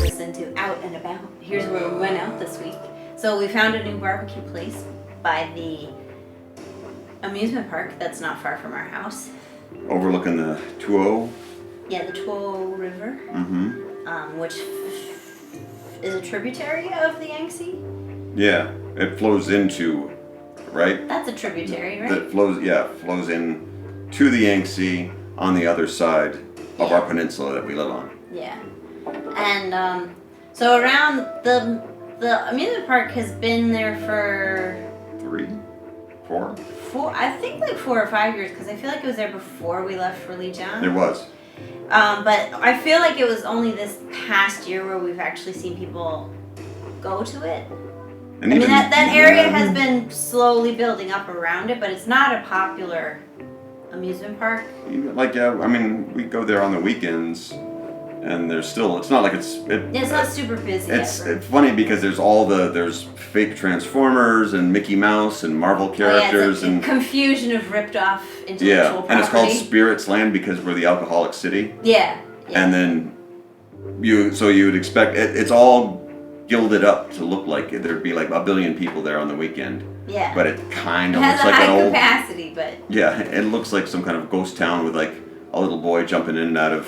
listen to Out and About. Here's where we went out this week. So we found a new barbecue place by the amusement park that's not far from our house. Overlooking the 2-0. Yeah, the 2-0 River. Mm-hmm. Which is a tributary of the Yangtze. Yeah, it flows into, right? That's a tributary, right? That flows in to the Yangtze on the other side of our peninsula that we live on. Yeah. And so around the amusement park has been there for 3, 4? I think like 4 or 5 years, because I feel like it was there before we left for Lijiang. It was. But I feel like it was only this past year where we've actually seen people go to it. And I mean, that area has been slowly building up around it, but it's not a popular amusement park. Like, I mean, we go there on the weekends, and it's not like it's not super busy. It's funny because there's fake Transformers and Mickey Mouse and Marvel characters and confusion of ripped off intellectual property. And it's called Spirits Land because we're the alcoholic city. Yeah. And then you would expect it's all gilded up to look like there'd be like 1 billion people there on the weekend. Yeah. But it kind of looks like an old capacity, but yeah, it looks like some kind of ghost town with like a little boy jumping in and out of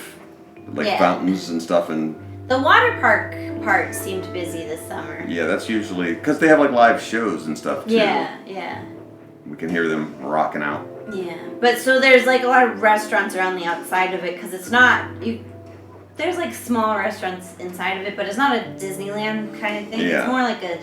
fountains and stuff. And the water park part seemed busy this summer. Yeah, that's usually because they have like live shows and stuff too. Yeah. We can hear them rocking out. Yeah, but so there's like a lot of restaurants around the outside of it because it's not there's like small restaurants inside of it, but it's not a Disneyland kind of thing. Yeah. It's more like a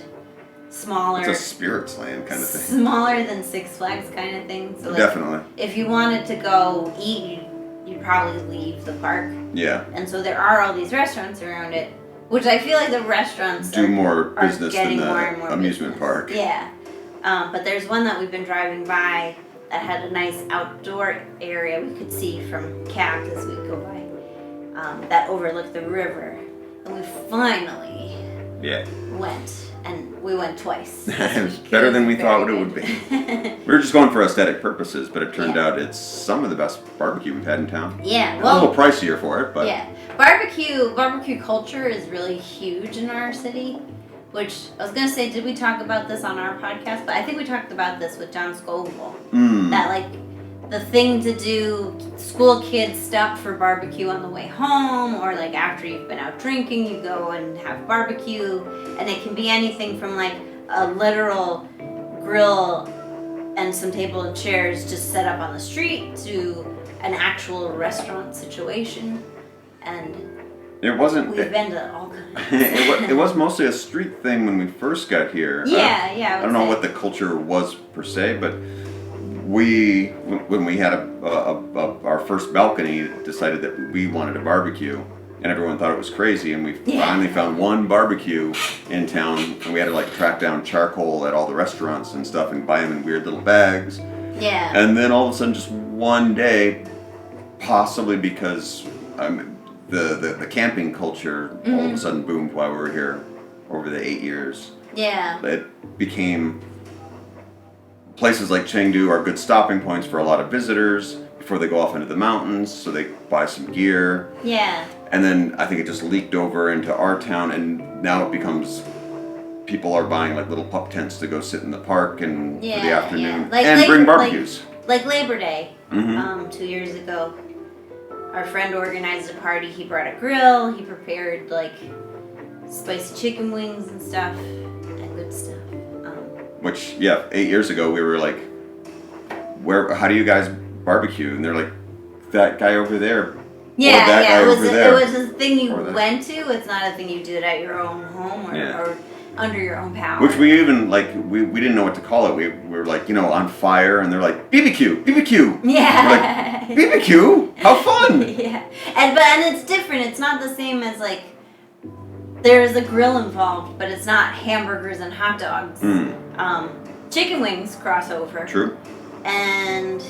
smaller. It's a Spirits Land kind of thing. Smaller than Six Flags kind of thing. So like, definitely. If you wanted to go eat, you'd probably leave the park. Yeah. And so there are all these restaurants around it, which I feel like the restaurants do more business than the amusement park. Yeah. But there's one that we've been driving by that had a nice outdoor area we could see from cabs as we go by. That overlooked the river, and we finally went, and we went twice. It was better than we thought it would be. We were just going for aesthetic purposes, but it turned out it's some of the best barbecue we've had in town. Yeah, well, a little pricier for it, but barbecue culture is really huge in our city. Which I was gonna say, did we talk about this on our podcast? But I think we talked about this with John Scoville. That like the thing to do, school kids stop for barbecue on the way home, or like after you've been out drinking, you go and have barbecue, and it can be anything from like a literal grill and some table and chairs just set up on the street to an actual restaurant situation, and it wasn't. We've been to all kinds. It was mostly a street thing when we first got here. Yeah. I don't know what the culture was per se, but when we had our first balcony, decided that we wanted a barbecue, and everyone thought it was crazy, and we finally found one barbecue in town, and we had to like track down charcoal at all the restaurants and stuff and buy them in weird little bags. Yeah. And then all of a sudden, just one day, possibly because the camping culture all of a sudden boomed while we were here over the 8 years. Yeah. It became places like Chengdu are good stopping points for a lot of visitors before they go off into the mountains, so they buy some gear. Yeah. And then I think it just leaked over into our town, and now it becomes people are buying like little pup tents to go sit in the park and for the afternoon and bring barbecues. Like Labor Day, 2 years ago. Our friend organized a party. He brought a grill. He prepared like spicy chicken wings and stuff, and good stuff. Which 8 years ago we were like, how do you guys barbecue? And they're like, that guy over there. Yeah. It was a thing you went to. It's not a thing you did at your own home or under your own power. Which we even like we didn't know what to call it. We were like, on fire, and they're like BBQ. Yeah. We're like, BBQ? How fun! Yeah. And it's different. It's not the same as like there's a grill involved, but it's not hamburgers and hot dogs. Chicken wings crossover. True. And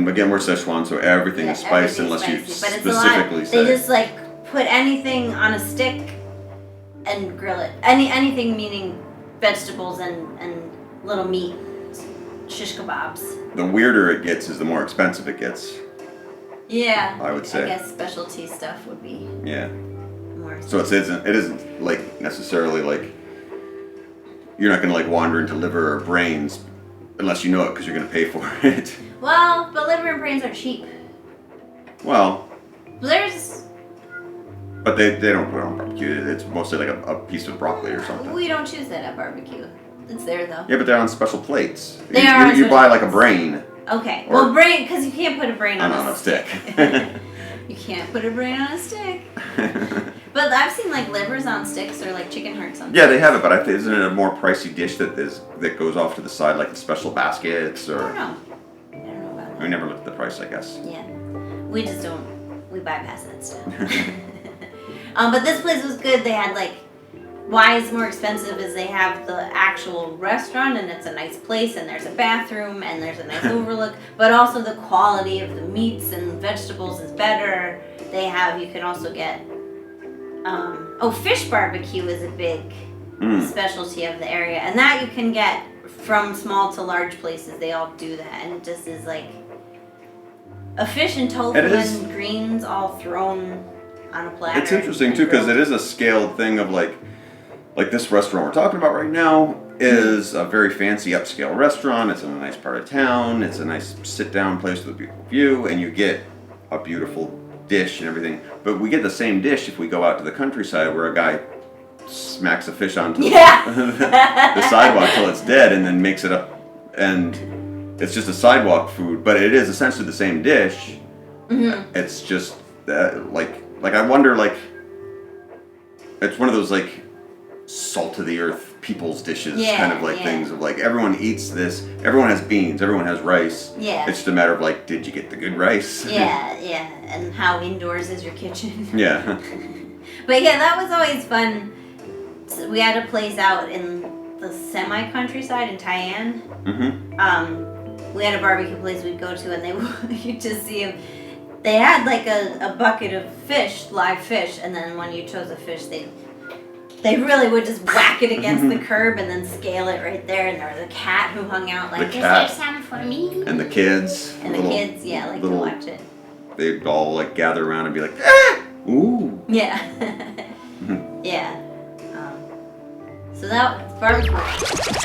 again, we're Szechuan, so everything is spiced unless you specifically say. They just like put anything on a stick and grill it. Anything meaning vegetables and little meat, shish kebabs. The weirder it gets is the more expensive it gets. Yeah. I would say. I guess specialty stuff would be more So it isn't like necessarily like you're not gonna like wander into liver or brains unless you know it because you're gonna pay for it. Well, but liver and brains are cheap. Well, but they don't put it on barbecue. It's mostly like a piece of broccoli or something. We don't choose that at barbecue. It's there though. Yeah, but they're on special plates. They are. You buy like a brain. Okay. Well, brain, because you can't put a brain on a stick. You can't put a brain on a stick. But I've seen like livers on sticks or like chicken hearts on sticks. Yeah, they have it, but isn't it a more pricey dish that goes off to the side, like the special baskets or? I don't know. I don't know about that. We never looked at the price, I guess. Yeah, we just don't. We bypass that stuff. But this place was good. They had like, why it's more expensive is they have the actual restaurant and it's a nice place and there's a bathroom and there's a nice overlook, but also the quality of the meats and vegetables is better. You can also get, fish barbecue is a big specialty of the area, and that you can get from small to large places. They all do that, and it just is like a fish and tofu and greens all thrown on a platter. It's interesting too because it is a scaled thing of like this restaurant we're talking about right now is a very fancy upscale restaurant. It's in a nice part of town. It's a nice sit down place with a beautiful view, and you get a beautiful dish and everything. But we get the same dish if we go out to the countryside where a guy smacks a fish onto the sidewalk till it's dead and then makes it up, and it's just a sidewalk food, but it is essentially the same dish. Mm-hmm. It's just like I wonder, like it's one of those like salt of the earth people's dishes kind of like things of like everyone eats this, everyone has beans, everyone has rice. Yeah. It's just a matter of like, did you get the good rice? Yeah, and how indoors is your kitchen? Yeah. But yeah, that was always fun. So we had a place out in the semi-countryside in Tai'an. Mm-hmm. We had a barbecue place we'd go to, and you'd just see them. They had like a bucket of fish, live fish, and then when you chose a fish, they really would just whack it against the curb and then scale it right there. And there was a cat who hung out like, is there some for me? And the kids. And the kids, like to watch it. They'd all like gather around and be like, ah! Ooh. Yeah. Yeah. So that was barbecue.